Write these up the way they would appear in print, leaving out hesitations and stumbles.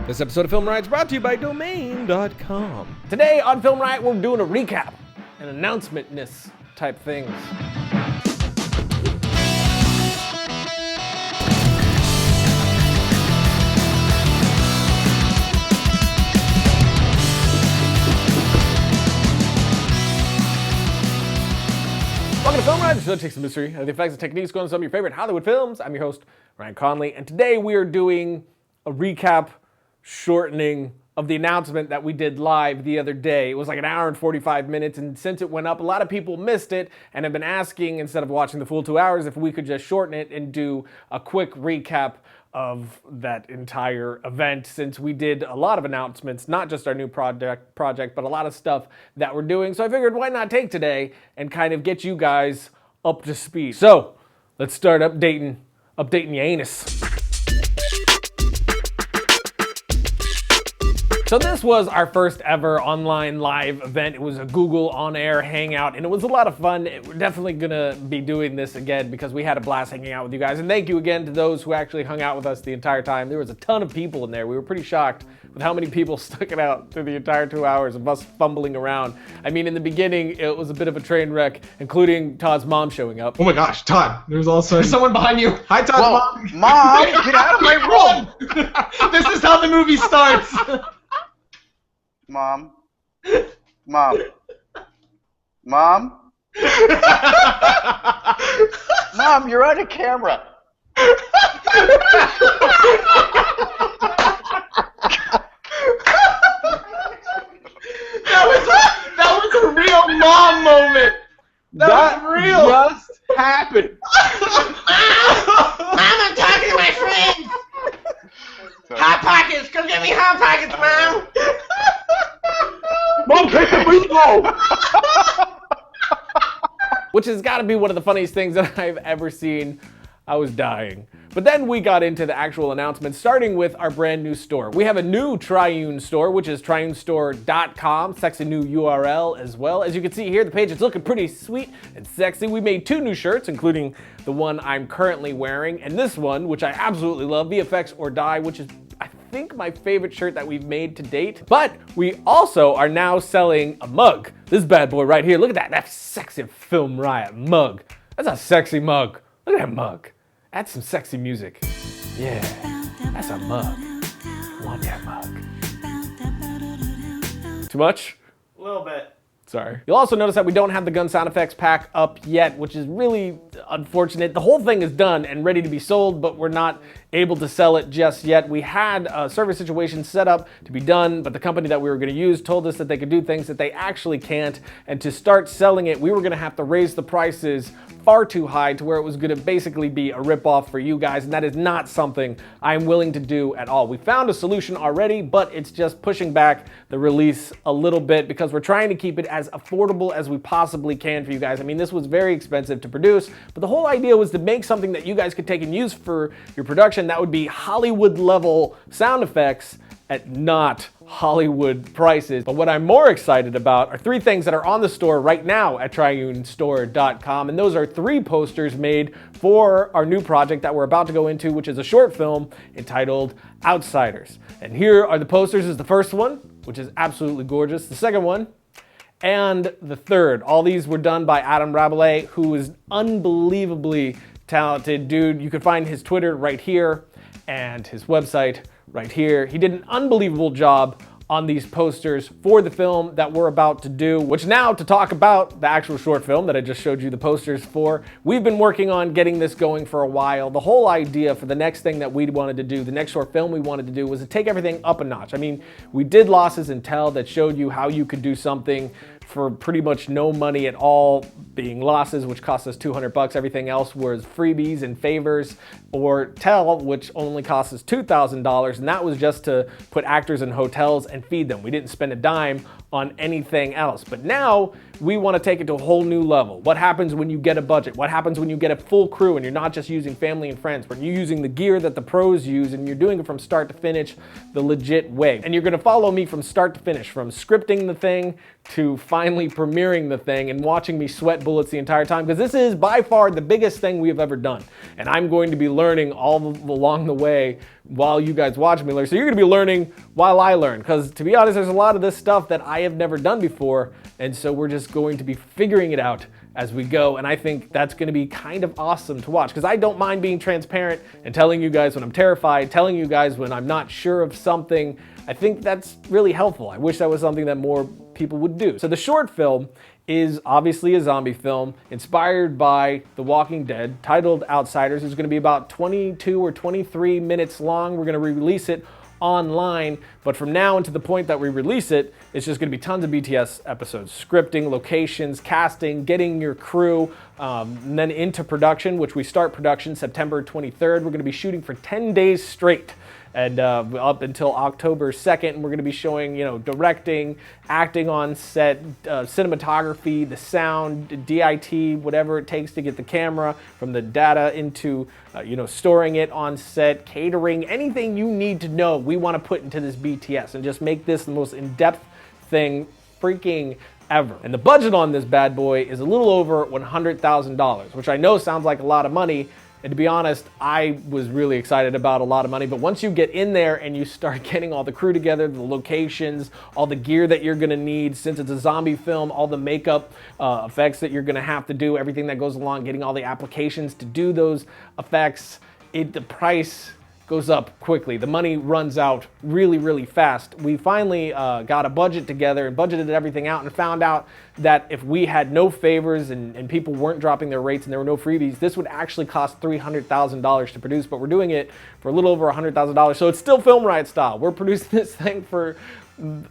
This episode of Film Riot is brought to you by Domain.com. Today on Film Riot, we're doing a recap and announcement-ness type things. Welcome to Film Riot, the show that takes the mystery and the effects and techniques going on some of your favorite Hollywood films. I'm your host, Ryan Connolly, and today we are doing a recap shortening of the announcement that we did live the other day. It was like an hour and 45 minutes, and since it went up, a lot of people missed it and have been asking, instead of watching the full 2 hours, if we could just shorten it and do a quick recap of that entire event, since we did a lot of announcements, not just our new project, but a lot of stuff that we're doing. So I figured, why not take today and kind of get you guys up to speed. So let's start updating your anus. So this was our first ever online live event. It was a Google on-air hangout, and it was a lot of fun. We're definitely gonna be doing this again because we had a blast hanging out with you guys. And thank you again to those who actually hung out with us the entire time. There was a ton of people in there. We were pretty shocked with how many people stuck it out through the entire 2 hours of us fumbling around. I mean, in the beginning, it was a bit of a train wreck, including Todd's mom showing up. Oh my gosh, Todd, there's also someone behind you. Hi, Todd's mom. Mom, get out of my room. This is how the movie starts. Mom. Mom. Mom? Mom, you're on a camera. That was a real mom moment. That was real. Just happened. Mom, I'm talking to my friends. Hot Pockets, come get me Hot Pockets, Mom. Mom, take the burrito. Which has got to be one of the funniest things that I've ever seen. I was dying. But then we got into the actual announcement, starting with our brand new store. We have a new Triune store, which is triunestore.com. Sexy new URL as well. As you can see here, the page is looking pretty sweet and sexy. We made 2 new shirts, including the one I'm currently wearing, and this one, which I absolutely love, VFX or Die, which is, I think, my favorite shirt that we've made to date. But we also are now selling a mug. This bad boy right here. Look at that. That sexy Film Riot mug. That's a sexy mug. Look at that mug. Add some sexy music. Yeah, that's a mug. I want that mug. Too much? A little bit. Sorry. You'll also notice that we don't have the gun sound effects pack up yet, which is really unfortunate. The whole thing is done and ready to be sold, but we're not able to sell it just yet. We had a server situation set up to be done, but the company that we were going to use told us that they could do things that they actually can't. And to start selling it, we were going to have to raise the prices far too high to where it was going to basically be a ripoff for you guys, and that is not something I'm willing to do at all. We found a solution already, but it's just pushing back the release a little bit because we're trying to keep it as affordable as we possibly can for you guys. I mean, this was very expensive to produce, but the whole idea was to make something that you guys could take and use for your production that would be Hollywood level sound effects at not Hollywood prices. But what I'm more excited about are 3 things that are on the store right now at triunestore.com, and those are 3 posters made for our new project that we're about to go into, which is a short film entitled Outsiders. And here are the posters. Is the first one, which is absolutely gorgeous. The second one, and the third. All these were done by Adam Rabalais, who is unbelievably talented dude. You can find his Twitter right here and his website right here. He did an unbelievable job on these posters for the film that we're about to do, which now, to talk about the actual short film that I just showed you the posters for, we've been working on getting this going for a while. The whole idea for the next thing that we wanted to do, the next short film we wanted to do, was to take everything up a notch. I mean, we did Losses and Tell that showed you how you could do something for pretty much no money at all, being Losses, which cost us $200. Everything else was freebies and favors, or Tell, which only cost us $2,000, and that was just to put actors in hotels and feed them. We didn't spend a dime on anything else. But now we want to take it to a whole new level. What happens when you get a budget? What happens when you get a full crew and you're not just using family and friends, but you're using the gear that the pros use and you're doing it from start to finish the legit way. And you're going to follow me from start to finish, from scripting the thing to finally premiering the thing and watching me sweat bullets the entire time, because this is by far the biggest thing we have ever done. And I'm going to be learning all along the way while you guys watch me learn. So you're going to be learning while I learn, because to be honest, there's a lot of this stuff that I have never done before, and so we're just going to be figuring it out as we go, and I think that's going to be kind of awesome to watch, because I don't mind being transparent and telling you guys when I'm terrified, telling you guys when I'm not sure of something. I think that's really helpful. I wish that was something that more people would do. So the short film is obviously a zombie film inspired by The Walking Dead, titled Outsiders. It's going to be about 22 or 23 minutes long. We're going to release it online, but from now until the point that we release it, it's just going to be tons of BTS episodes, scripting, locations, casting, getting your crew, and then into production, which we start production September 23rd. We're going to be shooting for 10 days straight, and up until October 2nd, we're going to be showing, directing, acting on set, cinematography, the sound, DIT, whatever it takes to get the camera from the data into, storing it on set, catering, anything you need to know, we want to put into this BTS and just make this the most in-depth thing freaking ever. And the budget on this bad boy is a little over $100,000, which I know sounds like a lot of money. And to be honest, I was really excited about a lot of money, but once you get in there and you start getting all the crew together, the locations, all the gear that you're gonna need, since it's a zombie film, all the makeup effects that you're gonna have to do, everything that goes along, getting all the applications to do those effects, the price goes up quickly. The money runs out really, really fast. We finally got a budget together and budgeted everything out and found out that if we had no favors and people weren't dropping their rates and there were no freebies, this would actually cost $300,000 to produce, but we're doing it for a little over $100,000. So it's still Film Riot style. We're producing this thing for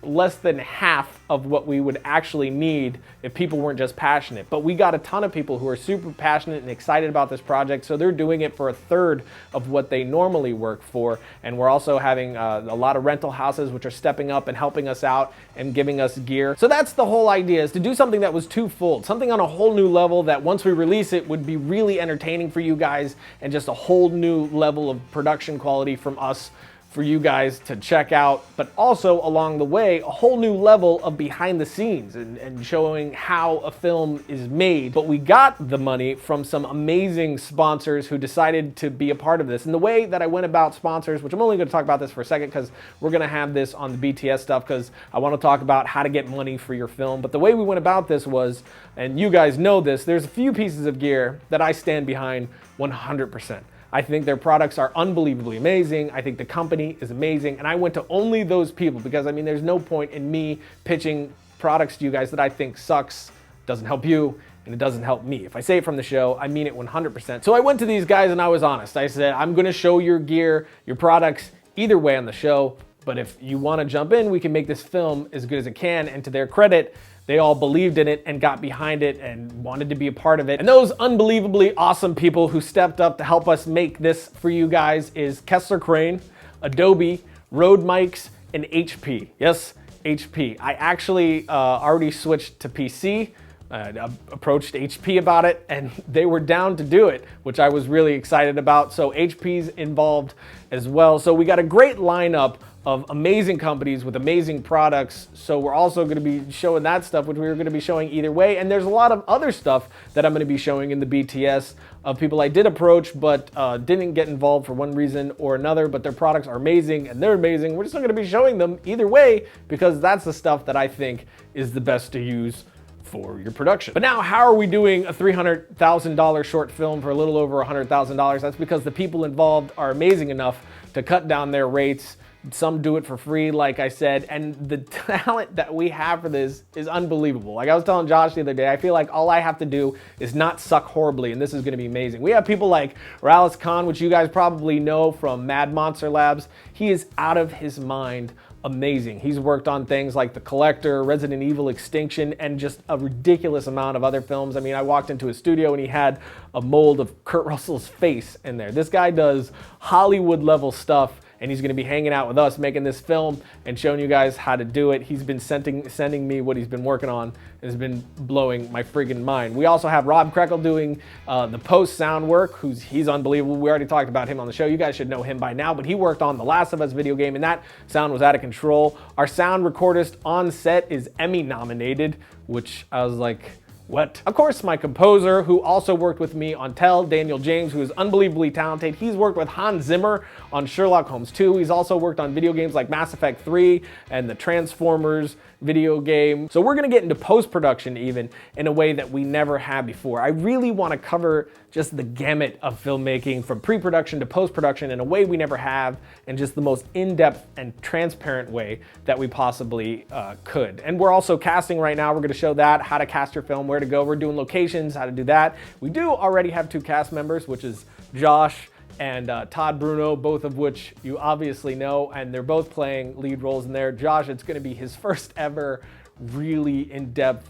less than half of what we would actually need if people weren't just passionate. But we got a ton of people who are super passionate and excited about this project, so they're doing it for a third of what they normally work for. And we're also having a lot of rental houses which are stepping up and helping us out and giving us gear. So that's the whole idea, is to do something that was twofold, something on a whole new level that once we release it would be really entertaining for you guys and just a whole new level of production quality from us for you guys to check out, but also along the way, a whole new level of behind the scenes and showing how a film is made. But we got the money from some amazing sponsors who decided to be a part of this. And the way that I went about sponsors, which I'm only gonna talk about this for a second because we're gonna have this on the BTS stuff, because I wanna talk about how to get money for your film. But the way we went about this was, and you guys know this, there's a few pieces of gear that I stand behind 100%. I think their products are unbelievably amazing. I think the company is amazing. And I went to only those people because, there's no point in me pitching products to you guys that I think sucks, doesn't help you, and it doesn't help me. If I say it from the show, I mean it 100%. So I went to these guys and I was honest. I said, I'm gonna show your gear, your products, either way on the show. But if you wanna jump in, we can make this film as good as it can. And to their credit, they all believed in it and got behind it and wanted to be a part of it. And those unbelievably awesome people who stepped up to help us make this for you guys is Kessler Crane, Adobe, Rode Mics, and HP. Yes, HP. I actually already switched to PC. Approached HP about it and they were down to do it, which I was really excited about. So HP's involved as well. So we got a great lineup of amazing companies with amazing products. So we're also going to be showing that stuff, which we were going to be showing either way. And there's a lot of other stuff that I'm going to be showing in the BTS of people I did approach, but didn't get involved for one reason or another, but their products are amazing and they're amazing. We're just not going to be showing them either way because that's the stuff that I think is the best to use for your production. But now, how are we doing a $300,000 short film for a little over $100,000? That's because the people involved are amazing enough to cut down their rates. Some do it for free, like I said, and the talent that we have for this is unbelievable. Like I was telling Josh the other day, I feel like all I have to do is not suck horribly, and this is gonna be amazing. We have people like Ralis Kahn, which you guys probably know from Mad Monster Labs. He is out of his mind amazing. He's worked on things like The Collector, Resident Evil Extinction, and just a ridiculous amount of other films. I walked into his studio and he had a mold of Kurt Russell's face in there. This guy does Hollywood level stuff and he's gonna be hanging out with us, making this film and showing you guys how to do it. He's been sending me what he's been working on. It's been blowing my friggin' mind. We also have Krekel doing the post sound work, he's unbelievable. We already talked about him on the show. You guys should know him by now, but he worked on the Last of Us video game, and that sound was out of control. Our sound recordist on set is Emmy nominated, which I was like, what? Of course, my composer, who also worked with me on Tell, Daniel James, who is unbelievably talented. He's worked with Hans Zimmer on Sherlock Holmes 2. He's also worked on video games like Mass Effect 3 and the Transformers video game. So we're gonna get into post-production even in a way that we never have before. I really wanna cover just the gamut of filmmaking from pre-production to post-production in a way we never have, and just the most in-depth and transparent way that we possibly could. And we're also casting right now. We're gonna show that, how to cast your film, where to go. We're doing locations, how to do that. We do already have 2 cast members, which is Josh and Todd Bruno, both of which you obviously know, and they're both playing lead roles in there. Josh, it's gonna be his first ever really in-depth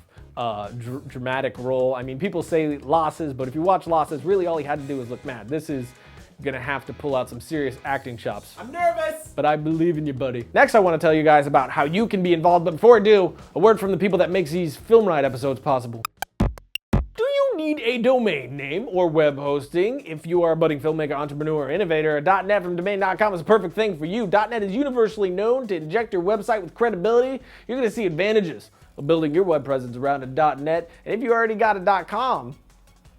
dramatic role. I mean, people say Losses, but if you watch Losses, really all he had to do was look mad. This is gonna have to pull out some serious acting chops. I'm nervous. But I believe in you, buddy. Next, I wanna tell you guys about how you can be involved, but before I do, a word from the people that makes these Film Riot episodes possible. Do you need a domain name or web hosting? If you are a budding filmmaker, entrepreneur, or innovator, .net from domain.com is a perfect thing for you. .net is universally known to inject your website with credibility. You're gonna see advantages of building your web presence around a .net. And if you already got a .com,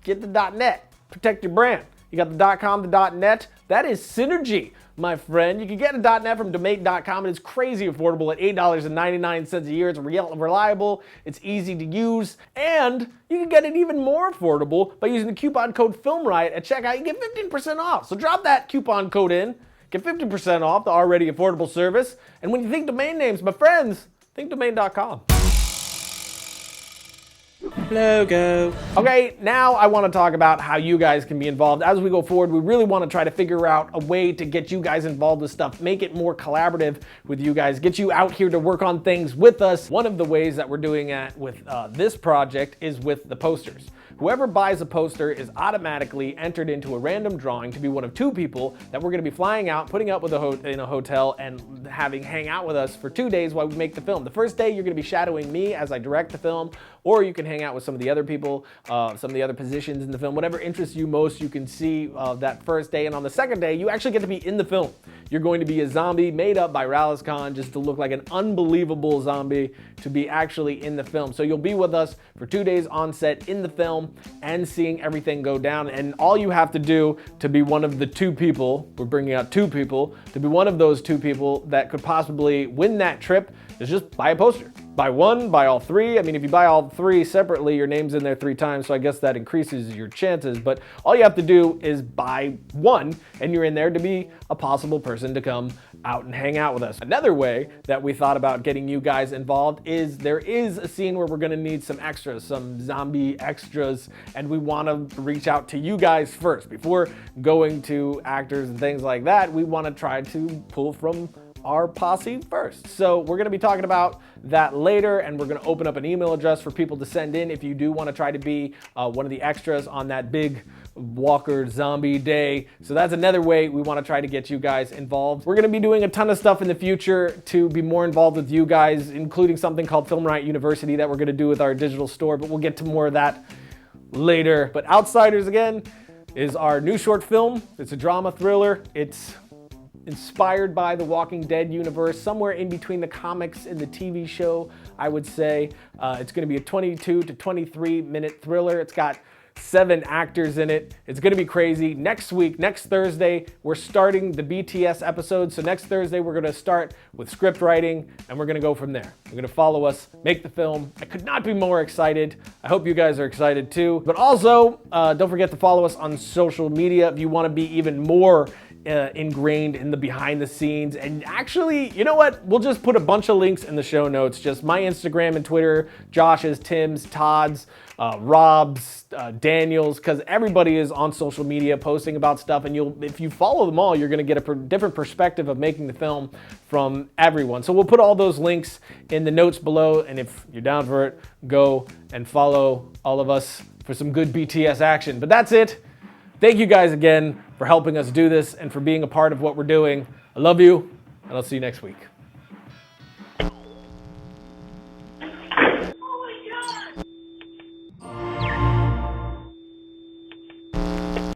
get the .net. Protect your brand. You got the .com, the .net. That is synergy, my friend. You can get a .net from domain.com, and it's crazy affordable at $8.99 a year. It's reliable, it's easy to use, and you can get it even more affordable by using the coupon code FilmRiot at checkout. You get 15% off. So drop that coupon code in, get 15% off the already affordable service. And when you think domain names, my friends, think domain.com. Logo. Okay, now I want to talk about how you guys can be involved. As we go forward, we really want to try to figure out a way to get you guys involved with stuff, make it more collaborative with you guys, get you out here to work on things with us. One of the ways that we're doing that with this project is with the posters. Whoever buys a poster is automatically entered into a random drawing to be one of 2 people that we're going to be flying out, putting up with in a hotel, and having hang out with us for 2 days while we make the film. The first day, you're going to be shadowing me as I direct the film, or you can hang out with some of the other people, some of the other positions in the film, whatever interests you most. You can see that first day, and on the second day, you actually get to be in the film. You're going to be a zombie made up by Ralis Kahn just to look like an unbelievable zombie to be actually in the film. So you'll be with us for 2 days on set in the film and seeing everything go down. And all you have to do to be one of the 2 people, we're bringing out 2 people, to be one of those 2 people that could possibly win that trip is just buy a poster. Buy 1, buy all 3. I mean, if you buy all 3 separately, your name's in there 3 times, so I guess that increases your chances. But all you have to do is buy 1, and you're in there to be a possible person to come out and hang out with us. Another way that we thought about getting you guys involved is there is a scene where we're gonna need some extras, some zombie extras, and we wanna reach out to you guys first. Before going to actors and things like that, we wanna try to pull from our posse first. So we're gonna be talking about that later, and we're gonna open up an email address for people to send in if you do wanna try to be one of the extras on that big Walker zombie day. So that's another way we wanna try to get you guys involved. We're gonna be doing a ton of stuff in the future to be more involved with you guys, including something called Film Riot University that we're gonna do with our digital store, but we'll get to more of that later. But Outsiders, again, is our new short film. It's a drama thriller. It's inspired by the Walking Dead universe, somewhere in between the comics and the TV show, I would say. It's gonna be a 22 to 23 minute thriller. It's got 7 actors in it. It's gonna be crazy. Next week, next Thursday, we're starting the BTS episode. So next Thursday, we're gonna start with script writing, and we're gonna go from there. You're gonna follow us, make the film. I could not be more excited. I hope you guys are excited too. But also, don't forget to follow us on social media if you wanna be even more ingrained in the behind the scenes. And actually, you know what? We'll just put a bunch of links in the show notes. Just my Instagram and Twitter, Josh's, Tim's, Todd's, Rob's, Daniel's, because everybody is on social media posting about stuff, and if you follow them all, you're going to get a different perspective of making the film from everyone. So we'll put all those links in the notes below, and if you're down for it, go and follow all of us for some good BTS action. But that's it. Thank you guys again for helping us do this and for being a part of what we're doing. I love you, and I'll see you next week.